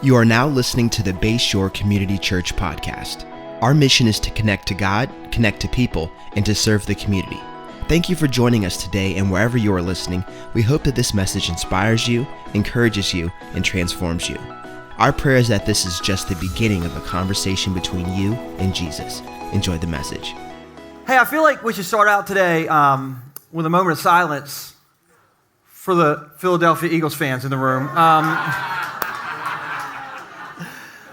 You are now listening to the Bayshore Community Church podcast. Our mission is to connect to God, connect to people, and to serve the community. Thank you for joining us today, and wherever you are listening, we hope that this message inspires you, encourages you, and transforms you. Our prayer is that this is just the beginning of a conversation between you and Jesus. Enjoy the message. Hey, I feel like we should start out today with a moment of silence for the Philadelphia Eagles fans in the room.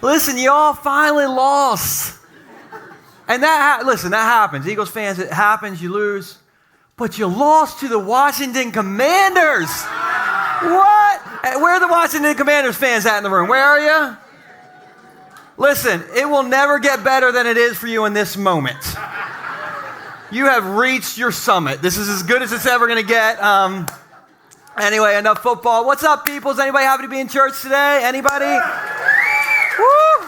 Listen, y'all finally lost. And that happens. Eagles fans, it happens, you lose. But you lost to the Washington Commanders. What? Where are the Washington Commanders fans at in the room? Where are you? Listen, it will never get better than it is for you in this moment. You have reached your summit. This is as good as it's ever going to get. Anyway, enough football. What's up, people? Is anybody happy to be in church today? Anybody? Woo!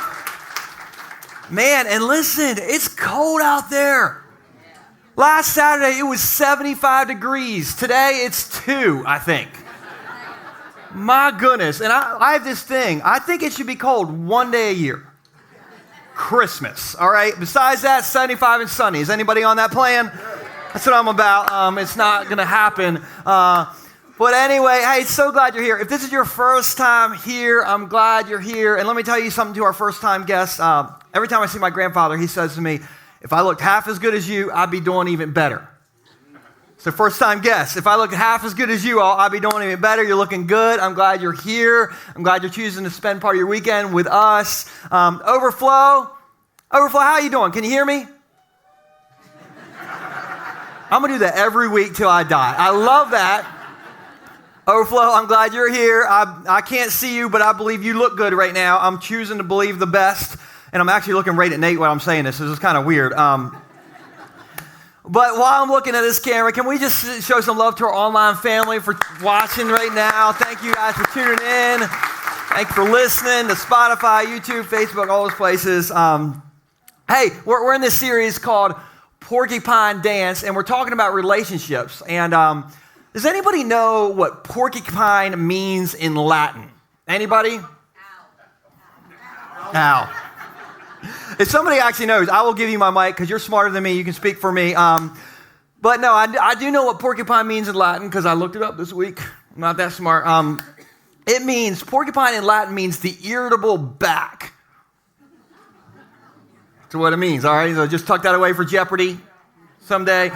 Man, and listen, it's cold out there. Last Saturday, it was 75 degrees. Today, it's 2, I think. My goodness. And I have this thing. I think it should be cold one day a year. Christmas, all right? Besides that, 75 and sunny. Is anybody on that plan? That's what I'm about. It's not going to happen. But anyway, hey, so glad you're here. If this is your first time here, I'm glad you're here. And let me tell you something to our first-time guests. Every time I see my grandfather, he says to me, if I looked half as good as you, I'd be doing even better. So first-time guests, if I look half as good as you all, I'd be doing even better. You're looking good. I'm glad you're here. I'm glad you're choosing to spend part of your weekend with us. Overflow, how you doing? Can you hear me? I'm going to do that every week till I die. I love that. Overflow, I'm glad you're here. I can't see you, but I believe you look good right now. I'm choosing to believe the best, and I'm actually looking right at Nate while I'm saying this. This is kind of weird. But while I'm looking at this camera, can we just show some love to our online family for watching right now? Thank you guys for tuning in. Thank you for listening to Spotify, YouTube, Facebook, all those places. Hey, we're in this series called Porcupine Dance, and we're talking about relationships. And does anybody know what porcupine means in Latin? Anybody? Ow. If somebody actually knows, I will give you my mic because you're smarter than me. You can speak for me. But no, I do know what porcupine means in Latin because I looked it up this week. I'm not that smart. Porcupine in Latin means the irritable back. That's what it means, all right? So just tuck that away for Jeopardy someday.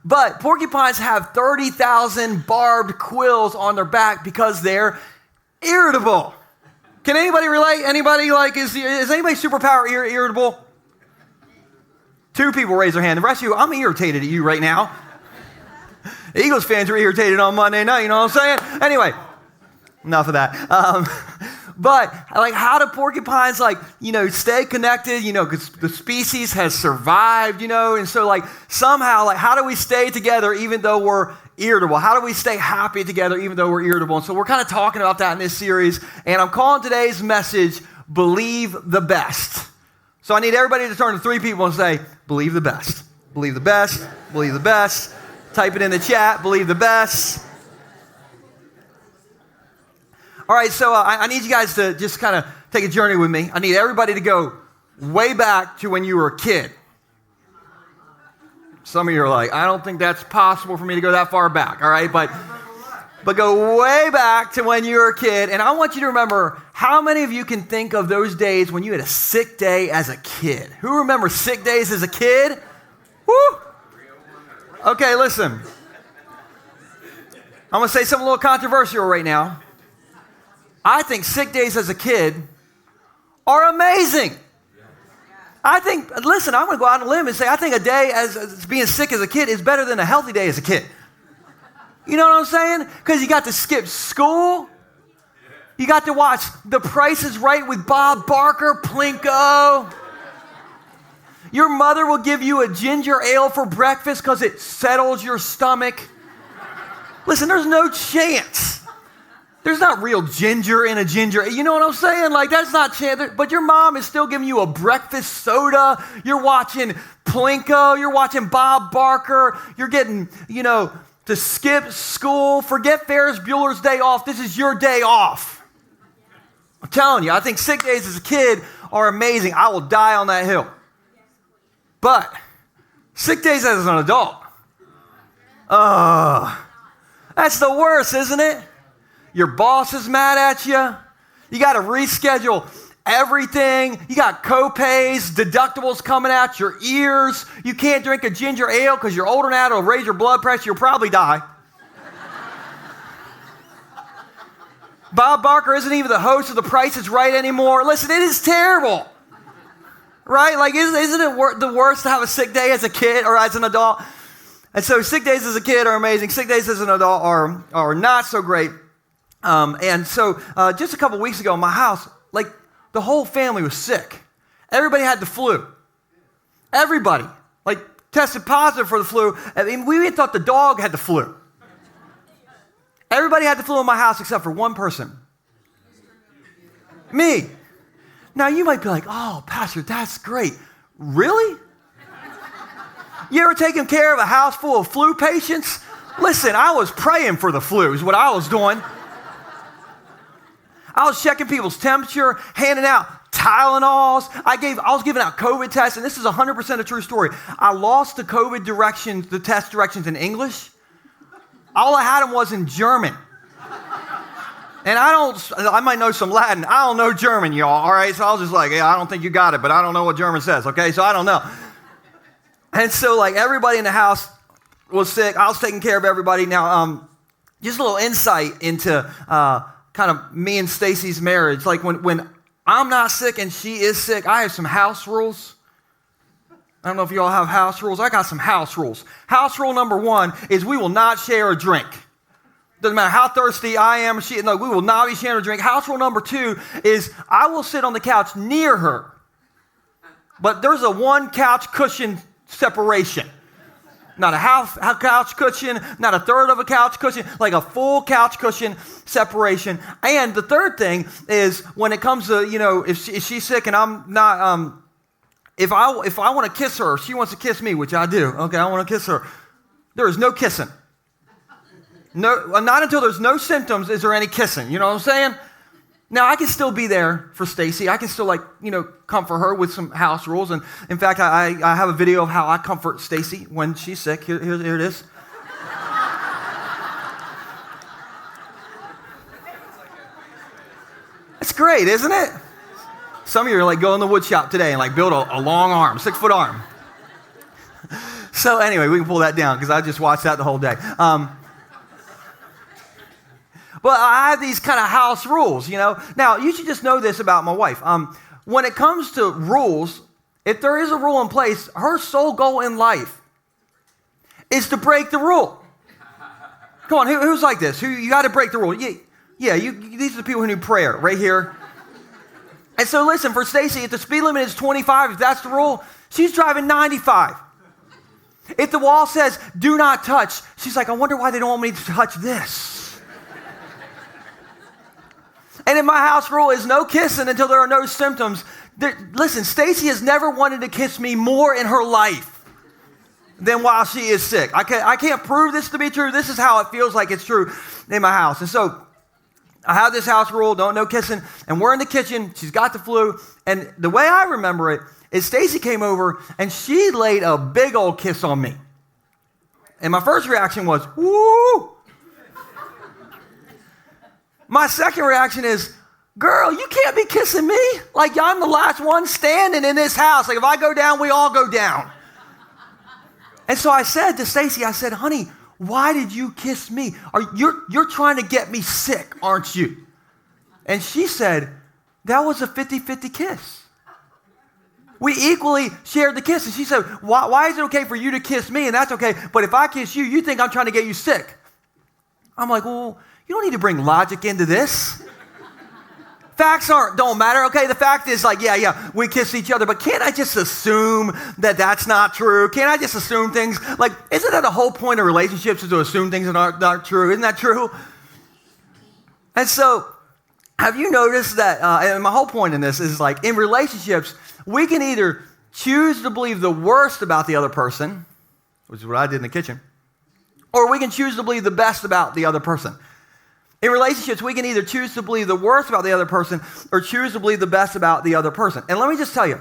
But porcupines have 30,000 barbed quills on their back because they're irritable. Can anybody relate? Anybody is anybody superpower irritable? 2 people raise their hand. The rest of you, I'm irritated at you right now. The Eagles fans are irritated on Monday night, you know what I'm saying? Anyway, enough of that. But how do porcupines stay connected? Because the species has survived, and so somehow how do we stay together even though we're irritable? How do we stay happy together even though we're irritable? And so we're kind of talking about that in this series, and I'm calling today's message, Believe the Best. So I need everybody to turn to 3 people and say, believe the best. Believe the best. Believe the best. Type it in the chat, believe the best. All right, so I need you guys to just kind of take a journey with me. I need everybody to go way back to when you were a kid. Some of you are like, I don't think that's possible for me to go that far back, all right? But go way back to when you were a kid, and I want you to remember how many of you can think of those days when you had a sick day as a kid? Who remembers sick days as a kid? Woo! Okay, listen. I'm going to say something a little controversial right now. I think sick days as a kid are amazing. I'm going to go out on a limb and say I think a day as being sick as a kid is better than a healthy day as a kid. You know what I'm saying? Because you got to skip school. You got to watch The Price is Right with Bob Barker, Plinko. Your mother will give you a ginger ale for breakfast because it settles your stomach. Listen, there's no chance. There's not real ginger in a ginger. You know what I'm saying? That's not chance. But your mom is still giving you a breakfast soda. You're watching Plinko. You're watching Bob Barker. You're getting, to skip school. Forget Ferris Bueller's day off. This is your day off. I'm telling you, I think sick days as a kid are amazing. I will die on that hill. But sick days as an adult, that's the worst, isn't it? Your boss is mad at you. You got to reschedule everything. You got co-pays, deductibles coming out your ears. You can't drink a ginger ale because you're older now. It'll raise your blood pressure. You'll probably die. Bob Barker isn't even the host of The Price is Right anymore. Listen, it is terrible. Right? Like, isn't it the worst to have a sick day as a kid or as an adult? And so sick days as a kid are amazing. Sick days as an adult are not so great. And so just a couple weeks ago in my house, like, the whole family was sick. Everybody had the flu. Everybody, like, tested positive for the flu. I mean, we even thought the dog had the flu. Everybody had the flu in my house except for one person. Me. Now, you might be like, oh, Pastor, that's great. Really? You ever taken care of a house full of flu patients? Listen, I was praying for the flu is what I was doing. I was checking people's temperature, handing out Tylenols. I was giving out COVID tests, and this is 100% a true story. I lost the COVID directions, the test directions in English. All I had them was in German. And I might know some Latin. I don't know German, y'all, all right? So I was just like, yeah, I don't think you got it, but I don't know what German says, okay? So I don't know. And so, like, everybody in the house was sick. I was taking care of everybody. Now, just a little insight into kind of me and Stacy's marriage. Like, when I'm not sick and she is sick, I have some house rules. I don't know if you all have house rules. I got some house rules. House rule number 1 is we will not share a drink. Doesn't matter how thirsty I am or we will not be sharing a drink. House rule number 2 is I will sit on the couch near her. But there's a 1 couch cushion separation. Not a half a couch cushion, not a third of a couch cushion, like a full couch cushion separation. And the third thing is when it comes to, if she's sick and I'm not, if I want to kiss her, she wants to kiss me, which I do. Okay, I want to kiss her. There is no kissing. No, not until there's no symptoms is there any kissing. You know what I'm saying? Now, I can still be there for Stacy. I can still, comfort her with some house rules. And, in fact, I have a video of how I comfort Stacy when she's sick. Here it is. It's great, isn't it? Some of you are, go in the wood shop today and, build a long arm, 6-foot arm. So, anyway, we can pull that down because I just watched that the whole day. But I have these kind of house rules, Now, you should just know this about my wife. When it comes to rules, if there is a rule in place, her sole goal in life is to break the rule. Come on, who's like this? You got to break the rule. Yeah, these are the people who need prayer right here. And so listen, for Stacy, if the speed limit is 25, if that's the rule, she's driving 95. If the wall says, do not touch, she's like, I wonder why they don't want me to touch this. And in my house rule is no kissing until there are no symptoms. Listen, Stacy has never wanted to kiss me more in her life than while she is sick. I can't prove this to be true. This is how it feels like it's true in my house. And so I have this house rule, no kissing, and we're in the kitchen. She's got the flu. And the way I remember it is Stacy came over and she laid a big old kiss on me. And my first reaction was, woo! My second reaction is, girl, you can't be kissing me. Like, I'm the last one standing in this house. Like, if I go down, we all go down. And so I said to Stacy, honey, why did you kiss me? You're trying to get me sick, aren't you? And she said, that was a 50-50 kiss. We equally shared the kiss. And she said, why is it okay for you to kiss me? And that's okay. But if I kiss you, you think I'm trying to get you sick. I'm like, well, you don't need to bring logic into this. Facts don't matter, okay? The fact is yeah, we kiss each other, but can't I just assume that that's not true? Can't I just assume things? Isn't that the whole point of relationships is to assume things that aren't true? Isn't that true? And so, have you noticed that, and my whole point in this is in relationships, we can either choose to believe the worst about the other person, which is what I did in the kitchen, or we can choose to believe the best about the other person. In relationships, we can either choose to believe the worst about the other person or choose to believe the best about the other person. And let me just tell you,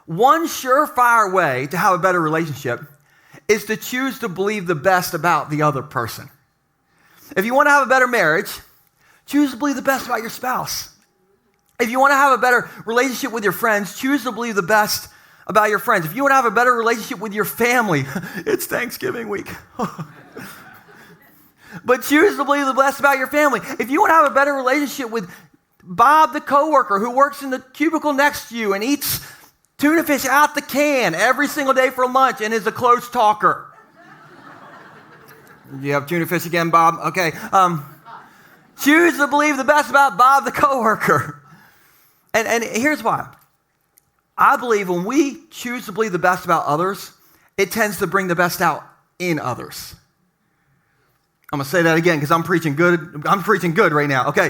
one surefire way to have a better relationship is to choose to believe the best about the other person. If you want to have a better marriage, choose to believe the best about your spouse. If you want to have a better relationship with your friends, choose to believe the best about your friends. If you want to have a better relationship with your family, it's Thanksgiving week. But choose to believe the best about your family. If you want to have a better relationship with Bob, the coworker who works in the cubicle next to you and eats tuna fish out the can every single day for lunch and is a close talker. You have tuna fish again, Bob? Okay. Choose to believe the best about Bob, the coworker. And here's why. I believe when we choose to believe the best about others, it tends to bring the best out in others. I'm going to say that again because I'm preaching good right now. Okay.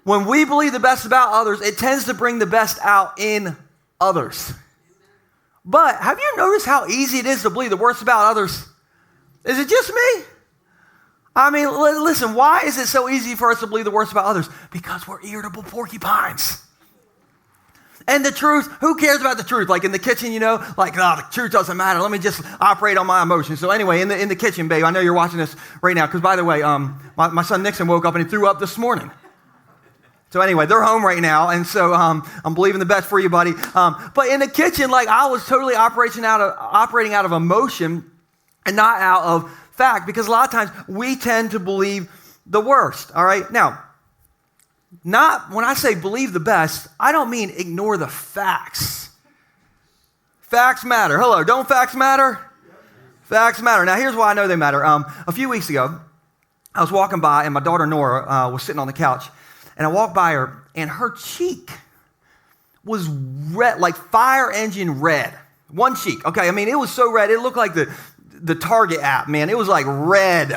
When we believe the best about others, it tends to bring the best out in others. But have you noticed how easy it is to believe the worst about others? Is it just me? I mean, listen, why is it so easy for us to believe the worst about others? Because we're irritable porcupines. And the truth, who cares about the truth? Like in the kitchen, the truth doesn't matter. Let me just operate on my emotions. So anyway, in the kitchen, babe, I know you're watching this right now because, by the way, my son Nixon woke up and he threw up this morning. So anyway, they're home right now, and so I'm believing the best for you, buddy. But in the kitchen, I was totally operating out of emotion and not out of fact, because a lot of times we tend to believe the worst. All right, now. Not when I say believe the best, I don't mean ignore the facts. Facts matter. Hello, don't facts matter? Facts matter. Now, here's why I know they matter. A few weeks ago, I was walking by, and my daughter Nora was sitting on the couch, and I walked by her, and her cheek was red, like fire engine red. One cheek, okay? I mean, it was so red, it looked like the Target app, man. It was like red.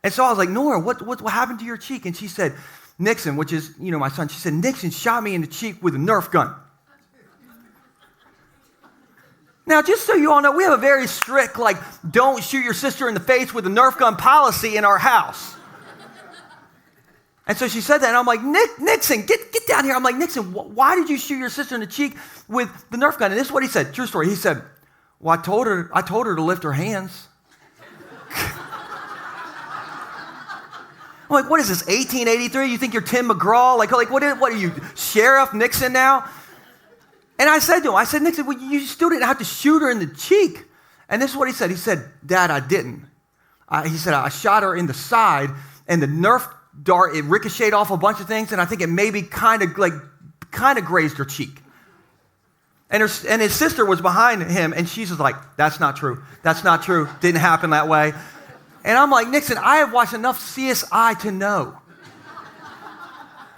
And so I was like, Nora, what happened to your cheek? And she said, Nixon, which is, my son, she said, Nixon shot me in the cheek with a Nerf gun. Now, just so you all know, we have a very strict, don't shoot your sister in the face with a Nerf gun policy in our house. And so she said that, and I'm like, Nixon, get down here. I'm like, Nixon, why did you shoot your sister in the cheek with the Nerf gun? And this is what he said, true story. He said, well, I told her to lift her hands. I'm like, what is this, 1883? You think you're Tim McGraw? What are you, Sheriff Nixon now? And I said to him, Nixon, well, you still didn't have to shoot her in the cheek. And this is what he said. He said, Dad, I didn't. He said, I shot her in the side, and the Nerf dart, it ricocheted off a bunch of things, and I think it maybe kind of grazed her cheek. And his sister was behind him, and she's just like, that's not true. That's not true. Didn't happen that way. And I'm like, Nixon, I have watched enough CSI to know.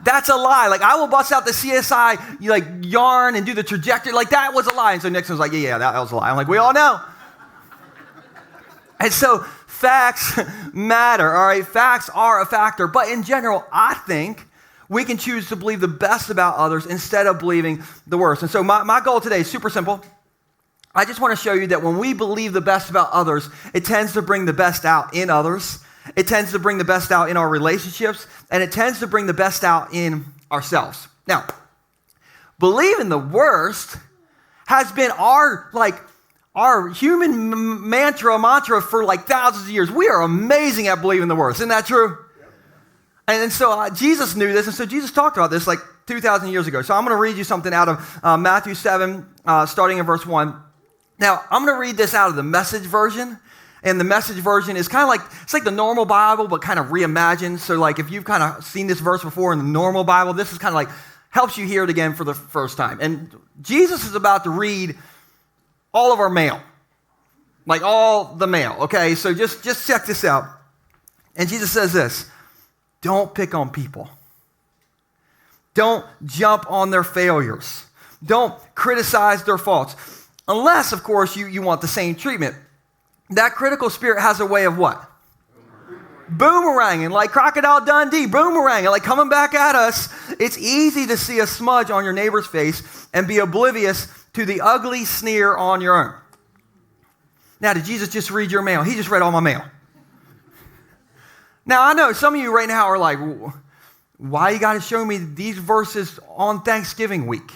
That's a lie. I will bust out the CSI, yarn and do the trajectory. That was a lie. And so Nixon was like, yeah, that was a lie. I'm like, we all know. And so facts matter, all right? Facts are a factor. But in general, I think we can choose to believe the best about others instead of believing the worst. And so my goal today is super simple. I just want to show you that when we believe the best about others, it tends to bring the best out in others. It tends to bring the best out in our relationships, and it tends to bring the best out in ourselves. Now, believing the worst has been our human mantra for thousands of years. We are amazing at believing the worst. Isn't that true? And so Jesus knew this, and so Jesus talked about this 2,000 years ago. So I'm going to read you something out of Matthew 7, starting in verse 1. Now, I'm going to read this out of the Message version, and the Message version is kind of it's like the normal Bible, but kind of reimagined. So if you've kind of seen this verse before in the normal Bible, this is kind of helps you hear it again for the first time. And Jesus is about to read all of our mail, all the mail, okay? So just check this out. And Jesus says this, don't pick on people. Don't jump on their failures. Don't criticize their faults. Unless, of course, you want the same treatment. That critical spirit has a way of what? Boomeranging, like Crocodile Dundee, boomeranging, coming back at us. It's easy to see a smudge on your neighbor's face and be oblivious to the ugly sneer on your own. Now, did Jesus just read your mail? He just read all my mail. Now, I know some of you right now are like, why you got to show me these verses on Thanksgiving week?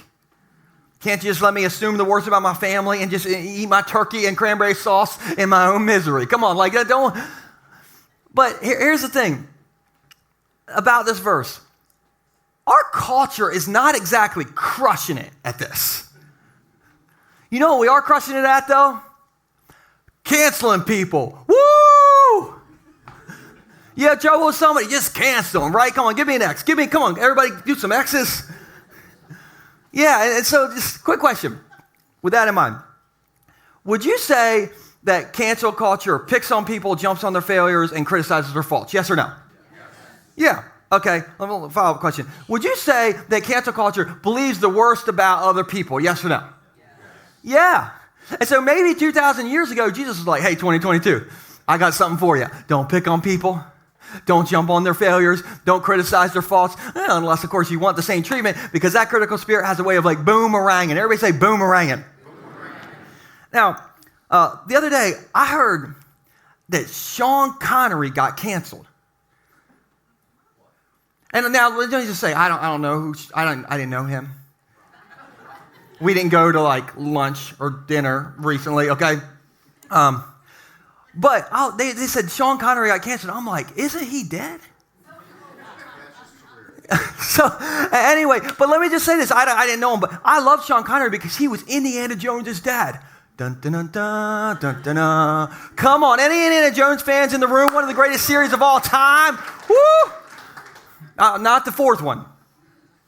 Can't you just let me assume the worst about my family and just eat my turkey and cranberry sauce in my own misery? Come on, like that don't. But here's the thing about this verse. Our culture is not exactly crushing it at this. You know what we are crushing it at, though? Canceling people. Woo! You have trouble with somebody, just cancel them, right? Come on, give me an X. Come on, everybody do some X's. Yeah, and so just quick question. With that in mind, would you say that cancel culture picks on people, jumps on their failures, and criticizes their faults? Yes or no? Yes. Yeah. Okay. Follow-up question. Would you say that cancel culture believes the worst about other people? Yes or no? Yes. Yeah. And so maybe 2,000 years ago, Jesus was like, hey, 2022, I got something for you. Don't pick on people. Don't jump on their failures. Don't criticize their faults. Unless, of course, you want the same treatment, because that critical spirit has a way of like boomeranging. Everybody say boomeranging. Now, the other day, I heard that Sean Connery got canceled. And now, let me just say, I don't know I didn't know him. We didn't go to like lunch or dinner recently, okay? But they said Sean Connery got canceled. I'm like, isn't he dead? So anyway, but let me just say this. I didn't know him, but I love Sean Connery because he was Indiana Jones' dad. Dun, dun, dun, dun, dun, dun, dun. Come on, any Indiana Jones fans in the room? One of the greatest series of all time. Woo! Not the fourth one.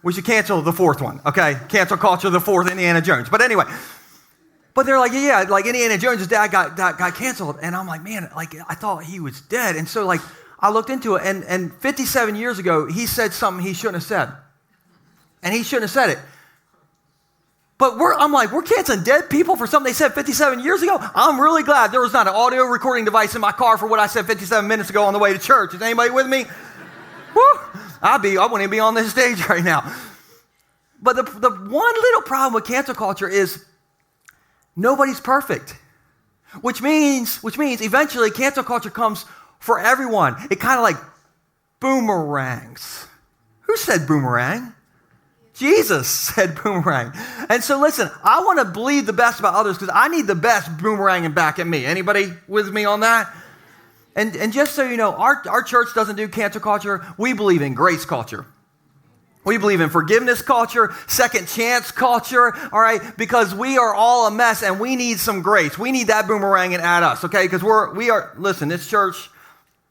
We should cancel the fourth one, okay? Cancel culture, the fourth Indiana Jones. But anyway. But they're like, yeah, like Indiana Jones' dad got canceled. And I'm like, man, like I thought he was dead. And so like I looked into it, and 57 years ago, he said something he shouldn't have said. And he shouldn't have said it. But I'm like, we're canceling dead people for something they said 57 years ago? I'm really glad there was not an audio recording device in my car for what I said 57 minutes ago on the way to church. Is anybody with me? Woo! I wouldn't even be on this stage right now. But the one little problem with cancel culture is nobody's perfect, which means eventually cancel culture comes for everyone. It kind of like boomerangs. Who said boomerang? Jesus said boomerang. And so listen, I want to believe the best about others because I need the best boomeranging back at me. Anybody with me on that? And just so you know, our church doesn't do cancel culture. We believe in grace culture. We believe in forgiveness culture, second chance culture, all right? Because we are all a mess and we need some grace. We need that boomeranging at us, okay? Because listen, this church,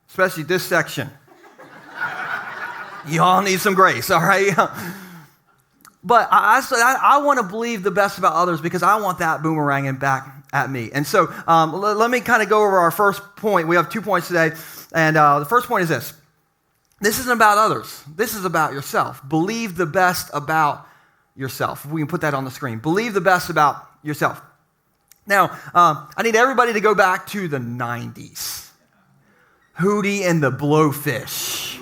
especially this section, you all need some grace, all right? But I want to believe the best about others because I want that boomeranging back at me. And so let me kind of go over our first point. We have 2 points today. And the first point is this. This isn't about others. This is about yourself. Believe the best about yourself. We can put that on the screen. Believe the best about yourself. Now, I need everybody to go back to the 90s. Hootie and the Blowfish.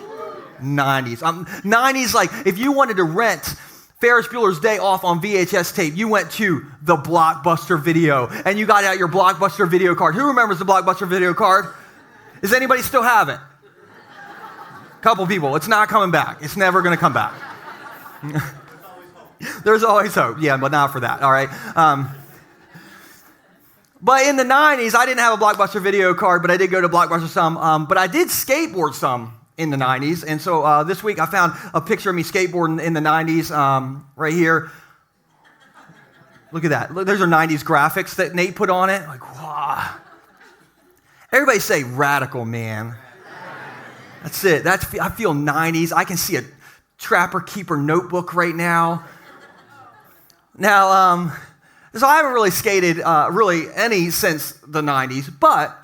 90s. 90s, like if you wanted to rent Ferris Bueller's Day Off on VHS tape, you went to the Blockbuster Video, and you got out your Blockbuster Video card. Who remembers the Blockbuster Video card? Does anybody still have it? Couple people. It's not coming back. It's never going to come back. There's always hope. Yeah, but not for that, all right? But in the 90s, I didn't have a Blockbuster Video card, but I did go to Blockbuster some. But I did skateboard some in the 90s. And so this week I found a picture of me skateboarding in the 90s right here. Look at that. Look, those are 90s graphics that Nate put on it. Like, wow. Everybody say radical, man. That's it. I feel 90s. I can see a Trapper Keeper notebook right now. Now, so I haven't really skated really any since the 90s, but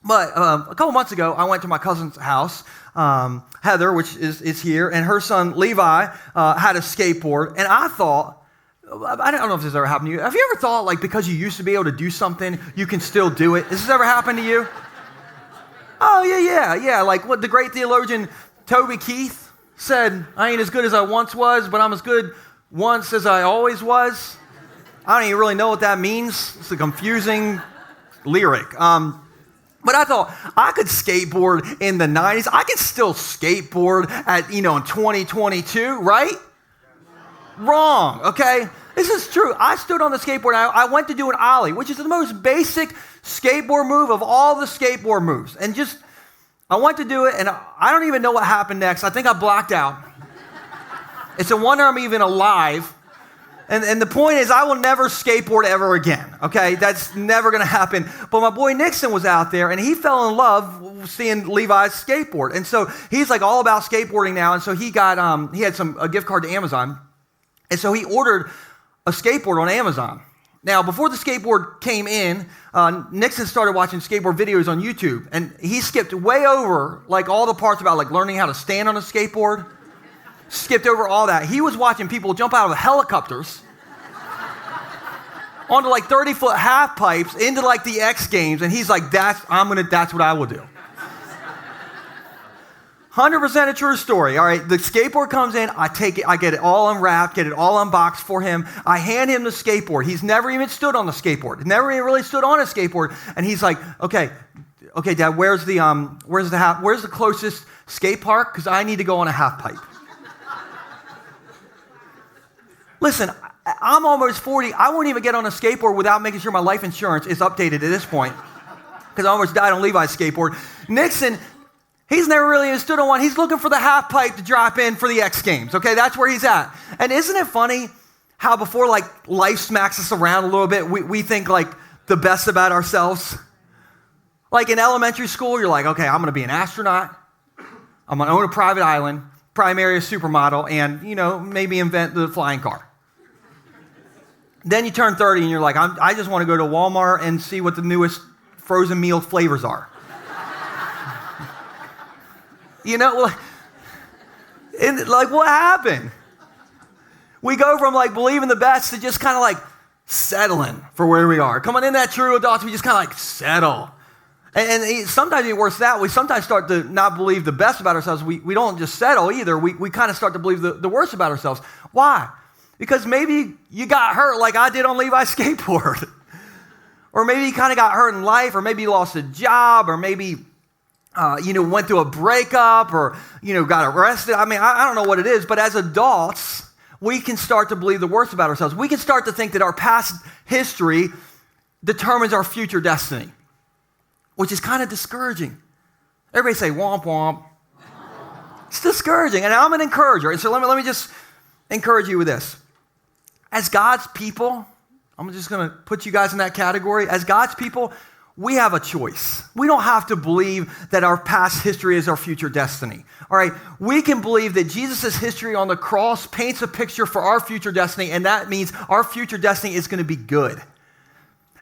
a couple months ago, I went to my cousin's house, Heather, which is here, and her son, Levi, had a skateboard, and I thought, I don't know if this ever happened to you. Have you ever thought, like, because you used to be able to do something, you can still do it? Has this ever happened to you? Oh, yeah. Like what the great theologian Toby Keith said, I ain't as good as I once was, but I'm as good once as I always was. I don't even really know what that means. It's a confusing lyric. But But I thought, I could skateboard in the 90s. I can still skateboard in 2022, right? Wrong, okay? This is true. I stood on the skateboard. I went to do an ollie, which is the most basic skateboard move of all the skateboard moves. And I went to do it, and I don't even know what happened next. I think I blacked out. It's a wonder I'm even alive. And the point is, I will never skateboard ever again, okay? That's never going to happen. But my boy Nixon was out there, and he fell in love seeing Levi's skateboard. And so he's like all about skateboarding now. And so he got he had a gift card to Amazon. And so he ordered a skateboard on Amazon. Now, before the skateboard came in, Nixon started watching skateboard videos on YouTube. And he skipped way over like all the parts about like learning how to stand on a skateboard. Skipped over all that. He was watching people jump out of helicopters onto like 30-foot half pipes into like the X Games, and he's like, that's what I will do. 100% a true story. All right, the skateboard comes in, I take it, I get it all unwrapped, get it all unboxed for him. I hand him the skateboard. He's never even stood on the skateboard. Never even really stood on a skateboard, and he's like, okay, Dad, where's the closest skate park? Because I need to go on a half pipe. Listen, I'm almost 40. I won't even get on a skateboard without making sure my life insurance is updated at this point, because I almost died on Levi's skateboard. Nixon, he's never really even stood on one. He's looking for the half pipe to drop in for the X Games, okay? That's where he's at. And isn't it funny how before like life smacks us around a little bit, we think like the best about ourselves? Like in elementary school, you're like, okay, I'm going to be an astronaut. I'm going to own a private island, probably marry a supermodel, and, maybe invent the flying car. Then you turn 30 and you're like, I just want to go to Walmart and see what the newest frozen meal flavors are. Like what happened? We go from like believing the best to just kind of like settling for where we are. Come on, isn't that true, adults? We just kind of like settle. And sometimes it works that way. Sometimes start to not believe the best about ourselves. We don't just settle either. We kind of start to believe the worst about ourselves. Why? Because maybe you got hurt like I did on Levi's skateboard. Or maybe you kind of got hurt in life, or maybe you lost a job, or maybe, went through a breakup, or, got arrested. I mean, I don't know what it is, but as adults, we can start to believe the worst about ourselves. We can start to think that our past history determines our future destiny, which is kind of discouraging. Everybody say, womp, womp. It's discouraging, and I'm an encourager. And so let me just encourage you with this. As God's people, I'm just going to put you guys in that category. As God's people, we have a choice. We don't have to believe that our past history is our future destiny. All right, we can believe that Jesus' history on the cross paints a picture for our future destiny, and that means our future destiny is going to be good.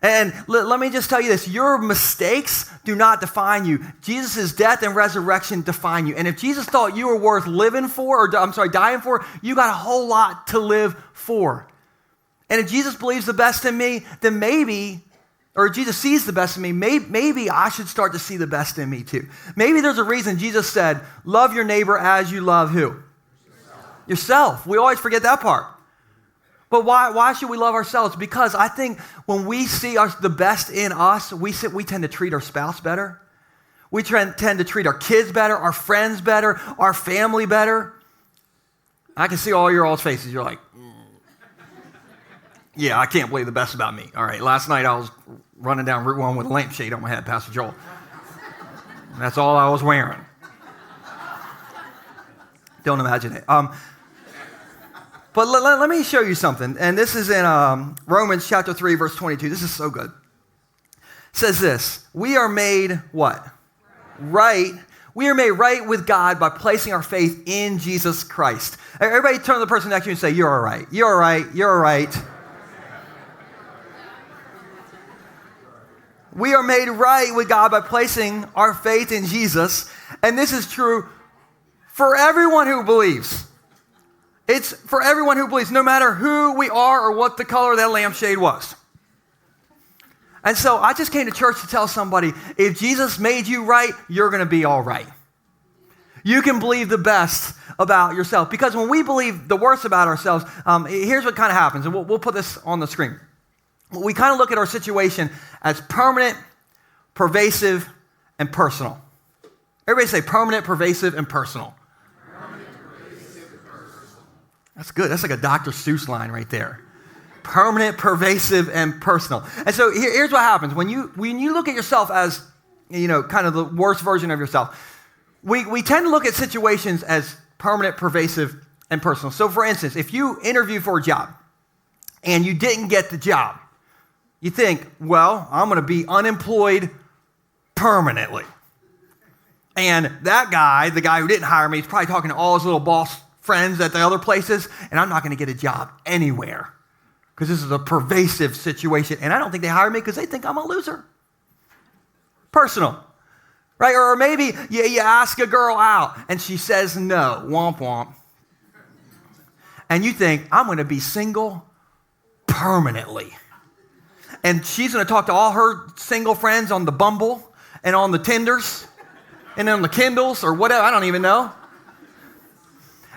And let me just tell you this, your mistakes do not define you. Jesus' death and resurrection define you. And if Jesus thought you were worth dying for, you got a whole lot to live for. And if Jesus believes the best in me, then or Jesus sees the best in me, maybe I should start to see the best in me too. Maybe there's a reason Jesus said, love your neighbor as you love who? Yourself. We always forget that part. But why should we love ourselves? Because I think when we see the best in us, we tend to treat our spouse better. We tend to treat our kids better, our friends better, our family better. I can see all your all's faces. You're like, yeah, I can't believe the best about me. All right, last night I was running down Route 1 with a lampshade on my head, Pastor Joel. That's all I was wearing. Don't imagine it. But let me show you something. And this is in Romans chapter 3, verse 22. This is so good. It says this, we are made what? Right. We are made right with God by placing our faith in Jesus Christ. Everybody turn to the person next to you and say, you're all right. You're all right. You're all right. We are made right with God by placing our faith in Jesus. And this is true for everyone who believes. It's for everyone who believes, no matter who we are or what the color of that lampshade was. And so I just came to church to tell somebody, if Jesus made you right, you're going to be all right. You can believe the best about yourself. Because when we believe the worst about ourselves, here's what kind of happens. And we'll put this on the screen. We kind of look at our situation as permanent, pervasive, and personal. Everybody say permanent, pervasive, and personal. Permanent, pervasive, and personal. That's good. That's like a Dr. Seuss line right there. Permanent, pervasive, and personal. And so here's what happens. When you look at yourself as, kind of the worst version of yourself, we tend to look at situations as permanent, pervasive, and personal. So for instance, if you interview for a job and you didn't get the job, you think, well, I'm going to be unemployed permanently. And that guy, the guy who didn't hire me, is probably talking to all his little boss friends at the other places, and I'm not going to get a job anywhere because this is a pervasive situation. And I don't think they hire me because they think I'm a loser. Personal, right? Or maybe you ask a girl out, and she says no, womp womp. And you think, I'm going to be single permanently. And she's going to talk to all her single friends on the Bumble and on the Tinders and on the Kindles or whatever. I don't even know.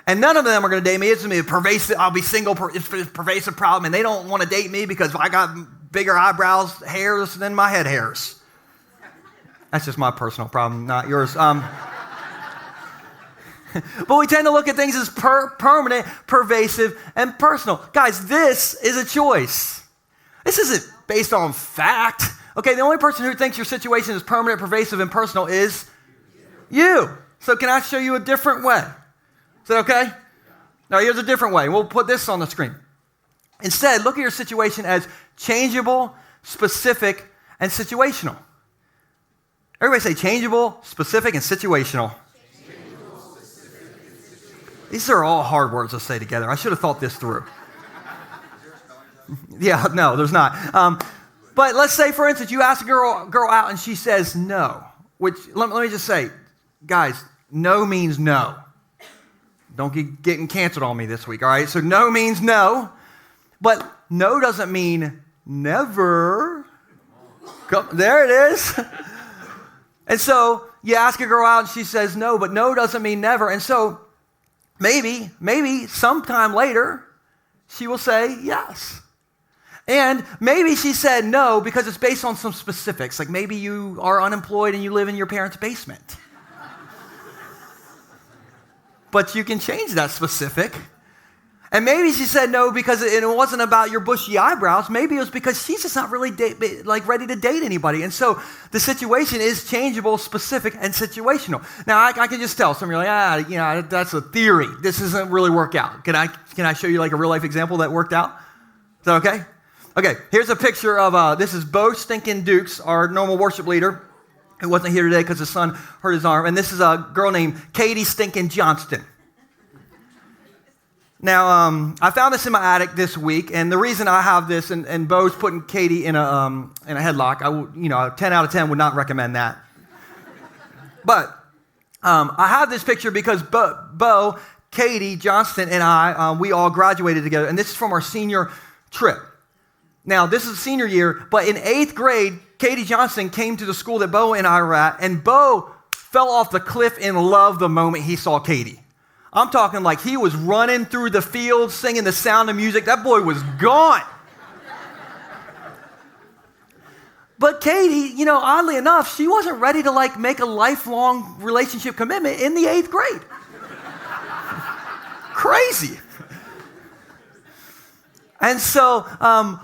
And none of them are going to date me. It's going to be a pervasive, I'll be single, it's a pervasive problem. And they don't want to date me because I got bigger eyebrows, hairs than my head hairs. That's just my personal problem, not yours. But we tend to look at things as permanent, pervasive, and personal. Guys, this is a choice. This isn't based on fact. Okay, the only person who thinks your situation is permanent, pervasive, and personal is you. So can I show you a different way? Is that okay? No, here's a different way. We'll put this on the screen. Instead, look at your situation as changeable, specific, and situational. Everybody say changeable, specific, and situational. These are all hard words to say together. I should have thought this through. Yeah, no, there's not. But let's say, for instance, you ask a girl out and she says no. Which, let me just say, guys, no means no. Don't get getting canceled on me this week, all right? So no means no. But no doesn't mean never. There it is. And so you ask a girl out and she says no, but no doesn't mean never. And so maybe sometime later, she will say yes. And maybe she said no because it's based on some specifics. Like maybe you are unemployed and you live in your parents' basement. But you can change that specific. And maybe she said no because it wasn't about your bushy eyebrows. Maybe it was because she's just not really ready to date anybody. And so the situation is changeable, specific, and situational. Now, I can just tell. Some of you are like, that's a theory. This doesn't really work out. Can I show you like a real-life example that worked out? Is that okay? Okay, here's a picture of, this is Bo Stinkin' Dukes, our normal worship leader, who wasn't here today because his son hurt his arm. And this is a girl named Katie Stinkin' Johnston. Now, I found this in my attic this week, and the reason I have this, and Bo's putting Katie in a headlock, 10 out of 10 would not recommend that. But I have this picture because Bo, Katie, Johnston, and I, we all graduated together, and this is from our senior trip. Now, this is senior year, but in 8th grade, Katie Johnston came to the school that Bo and I were at, and Bo fell off the cliff in love the moment he saw Katie. I'm talking like he was running through the fields, singing The Sound of Music. That boy was gone. But Katie, oddly enough, she wasn't ready to make a lifelong relationship commitment in the 8th grade. Crazy. And so,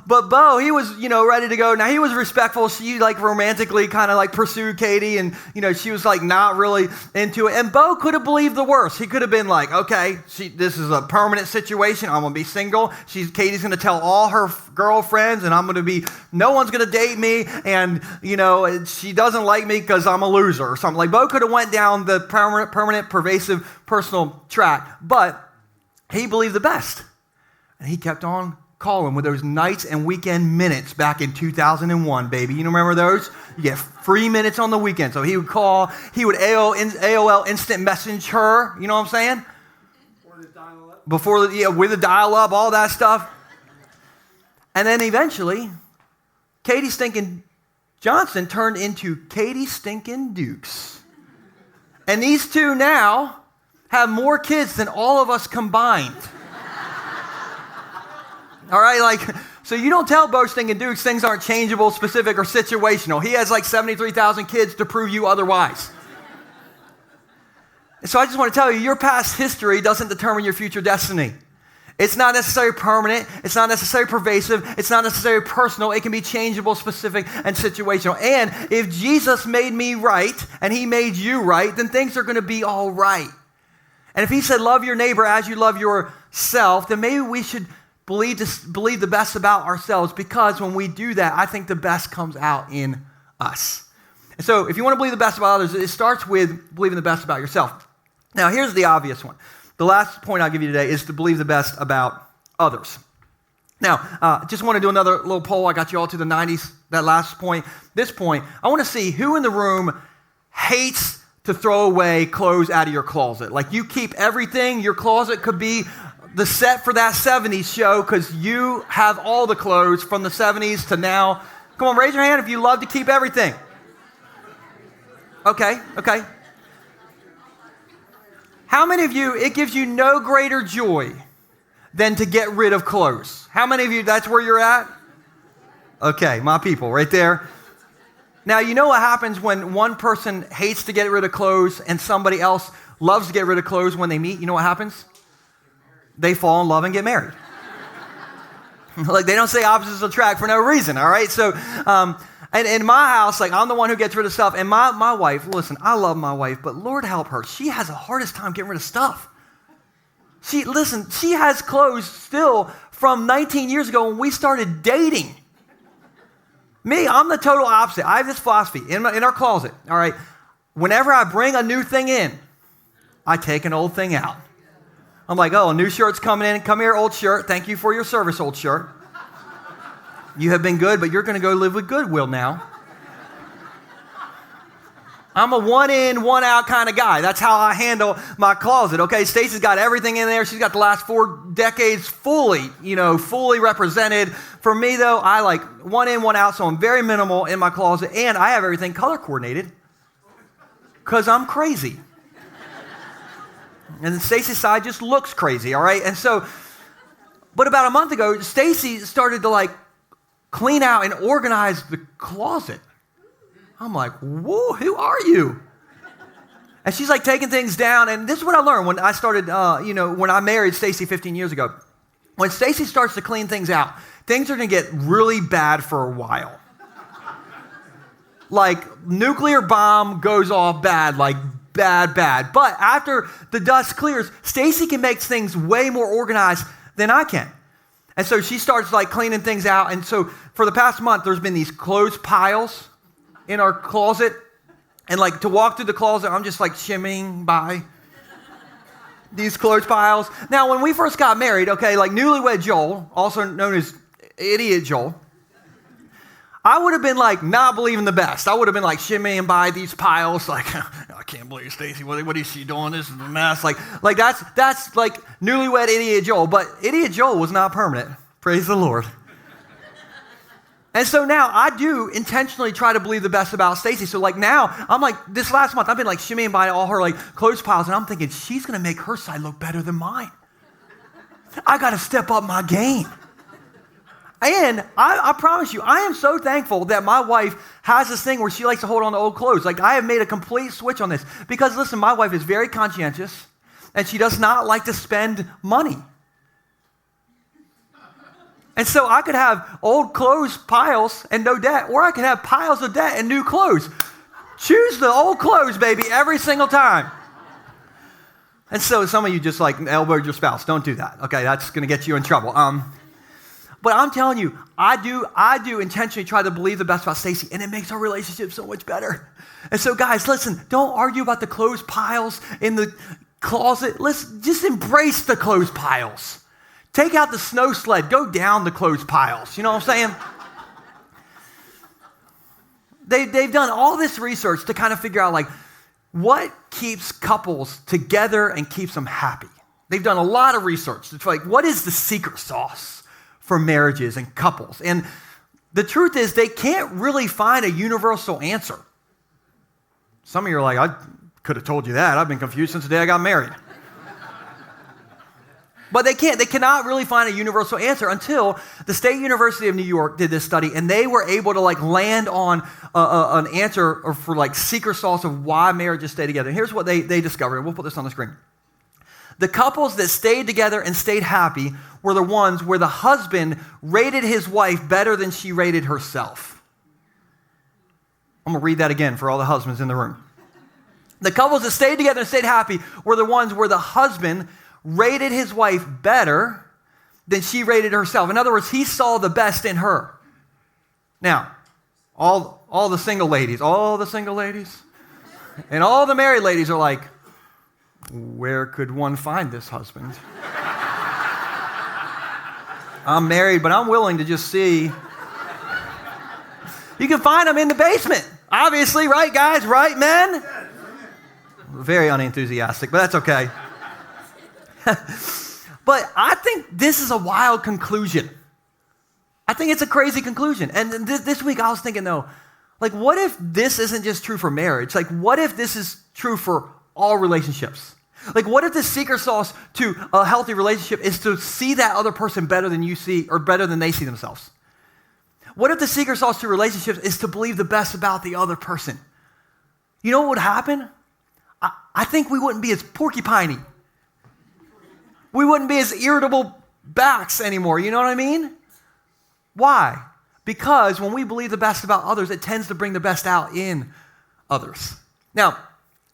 but Bo, he was, ready to go. Now, he was respectful. She, romantically kind of, pursued Katie, and, she was, not really into it. And Bo could have believed the worst. He could have been like, okay, this is a permanent situation. I'm going to be single. Katie's going to tell all her girlfriends, and no one's going to date me, and, she doesn't like me because I'm a loser or something. Bo could have went down the permanent, pervasive, personal track, but he believed the best. And he kept on calling with those nights and weekend minutes back in 2001, baby. You remember those? You get free minutes on the weekend. So he would call, he would AOL instant message her, you know what I'm saying? With the dial-up, all that stuff. And then eventually, Katie Stinkin' Johnson turned into Katie Stinkin' Dukes. And these two now have more kids than all of us combined. All right, So you don't tell boasting and Dukes things aren't changeable, specific, or situational. He has like 73,000 kids to prove you otherwise. And so I just want to tell you, your past history doesn't determine your future destiny. It's not necessarily permanent. It's not necessarily pervasive. It's not necessarily personal. It can be changeable, specific, and situational. And if Jesus made me right and he made you right, then things are going to be all right. And if he said, love your neighbor as you love yourself, then maybe we should believe the best about ourselves, because when we do that, I think the best comes out in us. And so if you want to believe the best about others, it starts with believing the best about yourself. Now, here's the obvious one. The last point I'll give you today is to believe the best about others. Now, just want to do another little poll. I got you all to the 90s, that last point. This point, I want to see who in the room hates to throw away clothes out of your closet. Like, you keep everything. Your closet could be the set for that 70s show because you have all the clothes from the 70s to now. Come on, raise your hand if you love to keep everything. Okay. How many of you, it gives you no greater joy than to get rid of clothes? How many of you, that's where you're at? Okay, my people, right there. Now, you know what happens when one person hates to get rid of clothes and somebody else loves to get rid of clothes when they meet? You know what happens? They fall in love and get married. Like, they don't say opposites attract for no reason, all right? So, and in my house, like, I'm the one who gets rid of stuff. And my wife, listen, I love my wife, but Lord help her. She has the hardest time getting rid of stuff. She has clothes still from 19 years ago when we started dating. Me, I'm the total opposite. I have this philosophy in our closet, all right? Whenever I bring a new thing in, I take an old thing out. I'm like, oh, a new shirt's coming in. Come here, old shirt. Thank you for your service, old shirt. You have been good, but you're going to go live with Goodwill now. I'm a one in, one out kind of guy. That's how I handle my closet, okay? Stacy's got everything in there. She's got the last 4 decades fully represented. For me, though, I like one in, one out, so I'm very minimal in my closet, and I have everything color coordinated because I'm crazy. And then Stacy's side just looks crazy, all right? And so, but about a month ago, Stacy started to clean out and organize the closet. I'm like, whoa, who are you? And she's taking things down. And this is what I learned when I started, when I married Stacy 15 years ago. When Stacy starts to clean things out, things are going to get really bad for a while. Like, nuclear bomb goes off bad, bad. But after the dust clears, Stacy can make things way more organized than I can. And so she starts cleaning things out. And so for the past month, there's been these clothes piles in our closet. And to walk through the closet, I'm just shimmying by these clothes piles. Now, when we first got married, okay, newlywed Joel, also known as idiot Joel, I would have been not believing the best. I would have been shimmying by these piles, I can't believe Stacy. What is she doing? This is a mess. That's newlywed idiot Joel. But idiot Joel was not permanent. Praise the Lord. And so now I do intentionally try to believe the best about Stacy. So now I'm this last month I've been shimmying by all her clothes piles, and I'm thinking she's gonna make her side look better than mine. I got to step up my game. And I promise you, I am so thankful that my wife has this thing where she likes to hold on to old clothes. I have made a complete switch on this. Because, listen, my wife is very conscientious, and she does not like to spend money. And so I could have old clothes piles and no debt, or I could have piles of debt and new clothes. Choose the old clothes, baby, every single time. And so some of you just elbowed your spouse. Don't do that. Okay, that's going to get you in trouble. But I'm telling you, I do intentionally try to believe the best about Stacy, and it makes our relationship so much better. And so, guys, listen, don't argue about the clothes piles in the closet. Let's just embrace the clothes piles. Take out the snow sled. Go down the clothes piles. You know what I'm saying? They've done all this research to kind of figure out what keeps couples together and keeps them happy. They've done a lot of research. It's what is the secret sauce for marriages and couples? And the truth is they can't really find a universal answer. Some of you are I could have told you that. I've been confused since the day I got married. But they cannot really find a universal answer until the State University of New York did this study, and they were able to land on an answer for secret sauce of why marriages stay together. And here's what they discovered, and we'll put this on the screen. The couples that stayed together and stayed happy were the ones where the husband rated his wife better than she rated herself. I'm going to read that again for all the husbands in the room. The couples that stayed together and stayed happy were the ones where the husband rated his wife better than she rated herself. In other words, he saw the best in her. Now, all the single ladies, and all the married ladies are like, where could one find this husband? I'm married, but I'm willing to just see. You can find them in the basement, obviously, right, guys? Right, men? Very unenthusiastic, but that's okay. But I think this is a wild conclusion. I think it's a crazy conclusion. And this week I was thinking, though, what if this isn't just true for marriage? What if this is true for all relationships? What if the secret sauce to a healthy relationship is to see that other person better than you see or better than they see themselves? What if the secret sauce to relationships is to believe the best about the other person? You know what would happen? I think we wouldn't be as porcupiney. We wouldn't be as irritable backs anymore. You know what I mean? Why? Because when we believe the best about others, it tends to bring the best out in others. Now,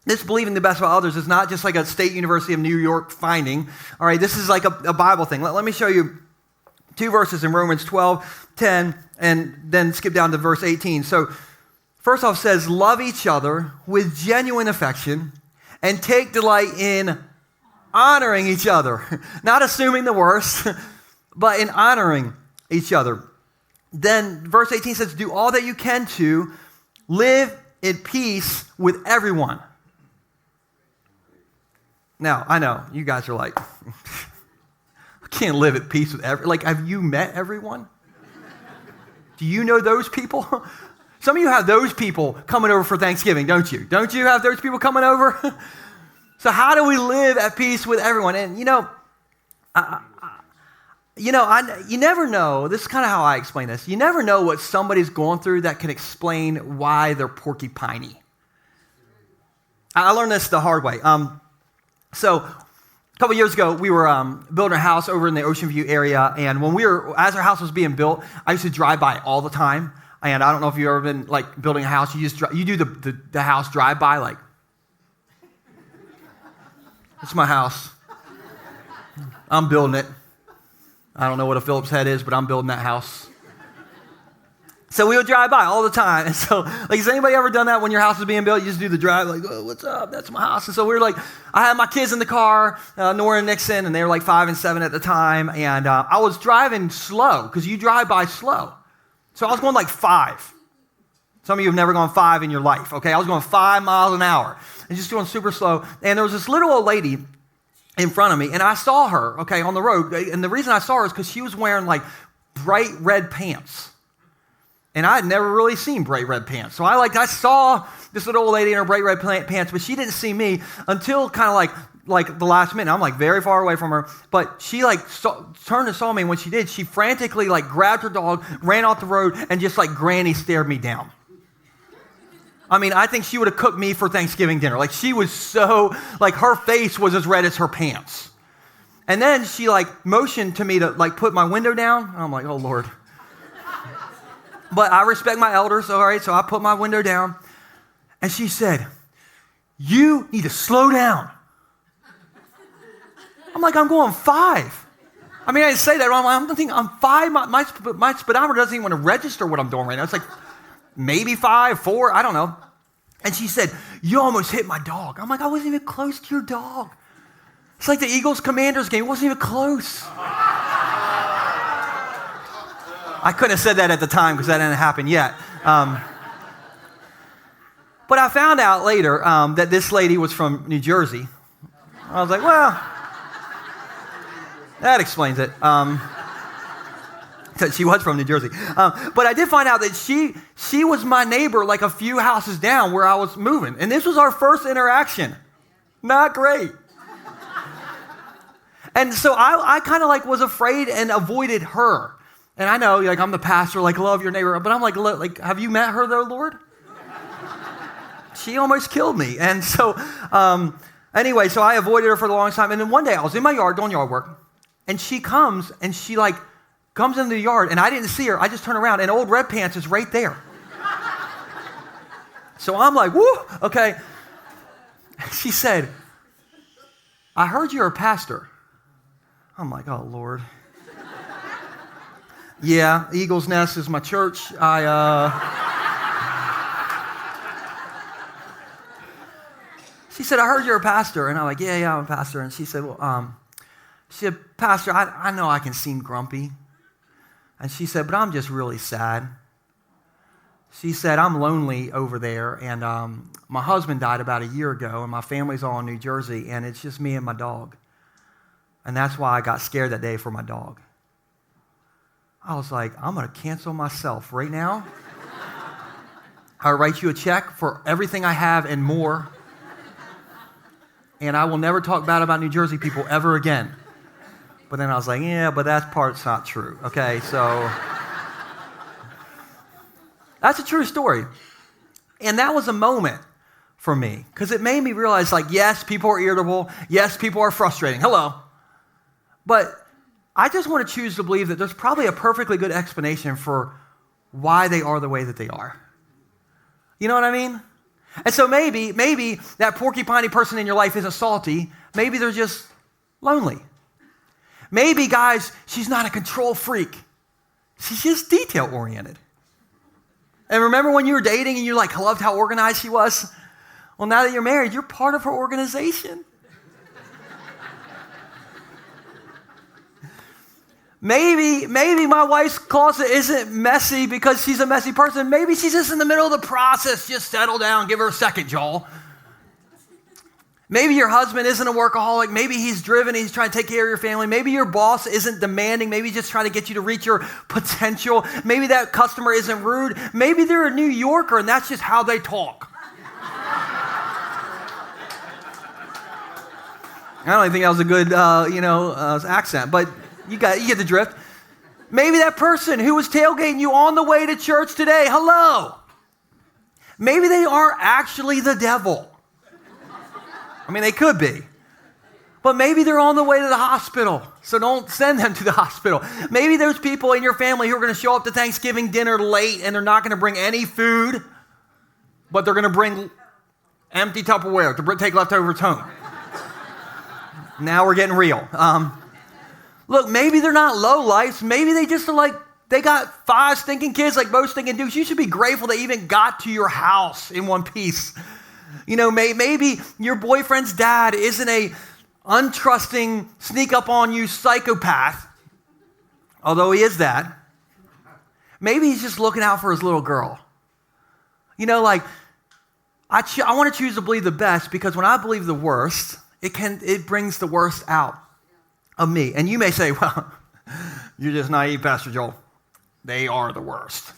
this believing the best about others is not just a State University of New York finding. All right, this is a Bible thing. Let me show you two verses in Romans 12:10, and then skip down to verse 18. So, first off, it says, love each other with genuine affection and take delight in honoring each other. Not assuming the worst, but in honoring each other. Then verse 18 says, do all that you can to live in peace with everyone. Now, I know, you guys are like, I can't live at peace with everyone. Have you met everyone? Do you know those people? Some of you have those people coming over for Thanksgiving, don't you? Don't you have those people coming over? So how do we live at peace with everyone? And you never know. This is kind of how I explain this. You never know what somebody's going through that can explain why they're porcupiney. I learned this the hard way. So a couple years ago, we were building a house over in the Ocean View area, and as our house was being built, I used to drive by all the time. And I don't know if you've ever been building a house. You do the house drive by it's my house. I'm building it. I don't know what a Phillips head is, but I'm building that house. So we would drive by all the time. And so, has anybody ever done that when your house is being built? You just do the drive, oh, what's up? That's my house. And so we were I had my kids in the car, Nora and Nixon, and they were 5 and 7 at the time. And I was driving slow, because you drive by slow. So I was going 5. Some of you have never gone 5 in your life, okay? I was going 5 miles an hour and just going super slow. And there was this little old lady in front of me, and I saw her, okay, on the road. And the reason I saw her is because she was wearing bright red pants. And I had never really seen bright red pants. So I saw this little old lady in her bright red pants, but she didn't see me until kind of the last minute. I'm very far away from her, but she turned and saw me, and when she did, she frantically grabbed her dog, ran off the road, and just granny stared me down. I mean, I think she would have cooked me for Thanksgiving dinner. She was so, her face was as red as her pants. And then she motioned to me to put my window down. I'm like, oh Lord. But I respect my elders, all right, so I put my window down. And she said, you need to slow down. I'm I'm going 5. I mean, I didn't say that wrong. I'm thinking I'm 5. My speedometer doesn't even want to register what I'm doing right now. It's maybe 5, 4, I don't know. And she said, you almost hit my dog. I'm I wasn't even close to your dog. It's the Eagles Commanders game. It wasn't even close. I couldn't have said that at the time because that didn't happen yet. But I found out later that this lady was from New Jersey. I was well, that explains it. That she was from New Jersey. But I did find out that she was my neighbor a few houses down where I was moving. And this was our first interaction. Not great. And so I kind of like was afraid and avoided her. And I know, like, I'm the pastor, like, love your neighbor. But I'm like, have you met her though, Lord? She almost killed me. And so, anyway, so I avoided her for the longest time. And then one day I was in my yard doing yard work. And she comes and she like comes into the yard. And I didn't see her. I just turned around and old Red Pants is right there. So I'm like, woo, okay. She said, I heard you're a pastor. I'm like, oh, Lord. Yeah, Eagle's Nest is my church. She said, I heard you're a pastor. And I'm like, yeah, I'm a pastor. And she said, Pastor, I know I can seem grumpy. And she said, but I'm just really sad. She said, I'm lonely over there, and my husband died about a year ago, and my family's all in New Jersey, and it's just me and my dog. And that's why I got scared that day for my dog. I was like, I'm going to cancel myself right now. I'll write you a check for everything I have and more, and I will never talk bad about New Jersey people ever again. But then I was like, yeah, but that part's not true. Okay, so... That's a true story. And that was a moment for me because it made me realize, like, yes, people are irritable. Yes, people are frustrating. Hello. But I just want to choose to believe that there's probably a perfectly good explanation for why they are the way that they are. You know what I mean? And so maybe that porcupine person in your life isn't salty. Maybe they're just lonely. Maybe, guys, she's not a control freak. She's just detail-oriented. And remember when you were dating and you like loved how organized she was? Well, now that you're married, you're part of her organization. Maybe my wife's closet isn't messy because she's a messy person. Maybe she's just in the middle of the process. Just settle down, give her a second, Joel. Maybe your husband isn't a workaholic. Maybe he's driven. He's trying to take care of your family. Maybe your boss isn't demanding. Maybe he's just trying to get you to reach your potential. Maybe that customer isn't rude. Maybe they're a New Yorker and that's just how they talk. I don't even think that was a good, accent, but you get the drift. Maybe that person who was tailgating you on the way to church today, hello. Maybe they aren't actually the devil. I mean, they could be. But maybe they're on the way to the hospital, so don't send them to the hospital. Maybe there's people in your family who are going to show up to Thanksgiving dinner late, and they're not going to bring any food, but they're going to bring empty Tupperware to take leftovers home. Now we're getting real. Look, maybe they're not lowlifes. Maybe they just are like, they got 5 stinking kids like most stinking dudes. You should be grateful they even got to your house in one piece. You know, maybe your boyfriend's dad isn't a untrusting, sneak up on you psychopath, although he is that. Maybe he's just looking out for his little girl. You know, like, I want to choose to believe the best because when I believe the worst, it brings the worst out of me. And you may say, well, you're just naive, Pastor Joel. They are the worst.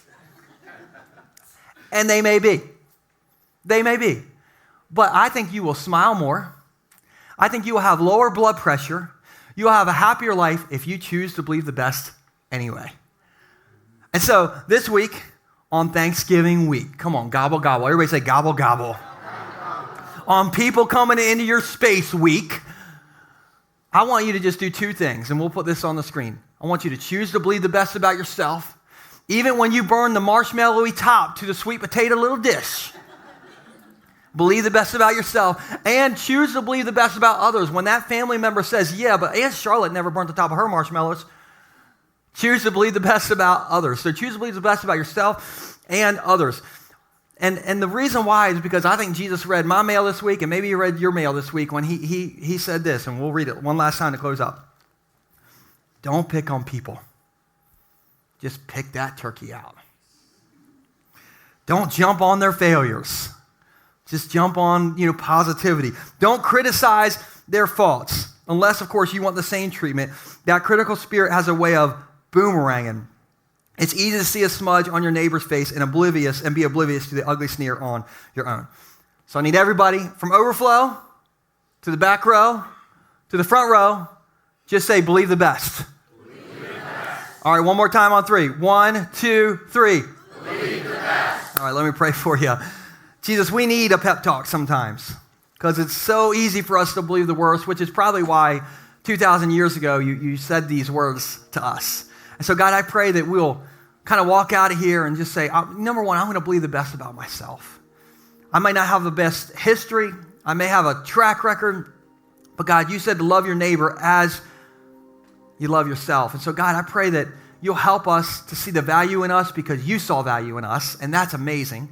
And they may be. They may be. But I think you will smile more. I think you will have lower blood pressure. You will have a happier life if you choose to believe the best anyway. And so this week, on Thanksgiving week, come on, gobble, gobble. Everybody say gobble, gobble. On people coming into your space week, I want you to just do 2 things, and we'll put this on the screen. I want you to choose to believe the best about yourself, even when you burn the marshmallowy top to the sweet potato little dish. Believe the best about yourself and choose to believe the best about others. When that family member says, yeah, but Aunt Charlotte never burnt the top of her marshmallows, choose to believe the best about others. So choose to believe the best about yourself and others. And the reason why is because I think Jesus read my mail this week, and maybe you read your mail this week when he said this, and we'll read it one last time to close up. Don't pick on people. Just pick that turkey out. Don't jump on their failures. Just jump on, positivity. Don't criticize their faults, unless, of course, you want the same treatment. That critical spirit has a way of boomeranging. It's easy to see a smudge on your neighbor's face and be oblivious to the ugly sneer on your own. So I need everybody from overflow to the back row to the front row Just say, believe the best. All right, one more time on 3. 1, 2, 3. Believe the best. All right, let me pray for you. Jesus, we need a pep talk sometimes because it's so easy for us to believe the worst, which is probably why 2,000 years ago you said these words to us. And so, God, I pray that we'll kind of walk out of here and just say, number one, I'm going to believe the best about myself. I might not have the best history. I may have a track record. But, God, you said to love your neighbor as you love yourself. And so, God, I pray that you'll help us to see the value in us because you saw value in us, and that's amazing.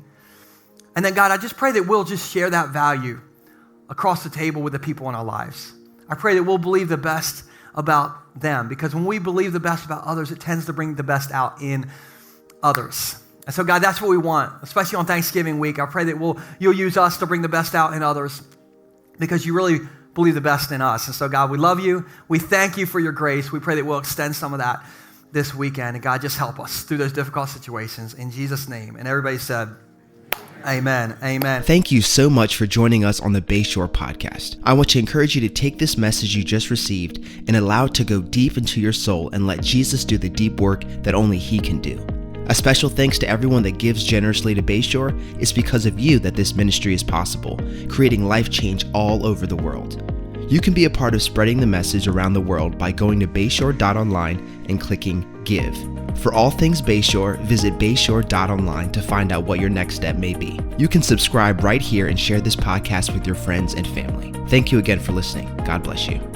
And then, God, I just pray that we'll just share that value across the table with the people in our lives. I pray that we'll believe the best about them because when we believe the best about others, it tends to bring the best out in others. And so, God, that's what we want, especially on Thanksgiving week. I pray that you'll use us to bring the best out in others because you really believe the best in us. And so, God, we love you. We thank you for your grace. We pray that we'll extend some of that this weekend. And God, just help us through those difficult situations in Jesus' name. And everybody said, amen. Amen. Thank you so much for joining us on the Bayshore podcast. I want to encourage you to take this message you just received and allow it to go deep into your soul and let Jesus do the deep work that only he can do. A special thanks to everyone that gives generously to Bayshore. It's because of you that this ministry is possible, creating life change all over the world. You can be a part of spreading the message around the world by going to bayshore.online and clicking Give. For all things Bayshore, visit bayshore.online to find out what your next step may be. You can subscribe right here and share this podcast with your friends and family. Thank you again for listening. God bless you.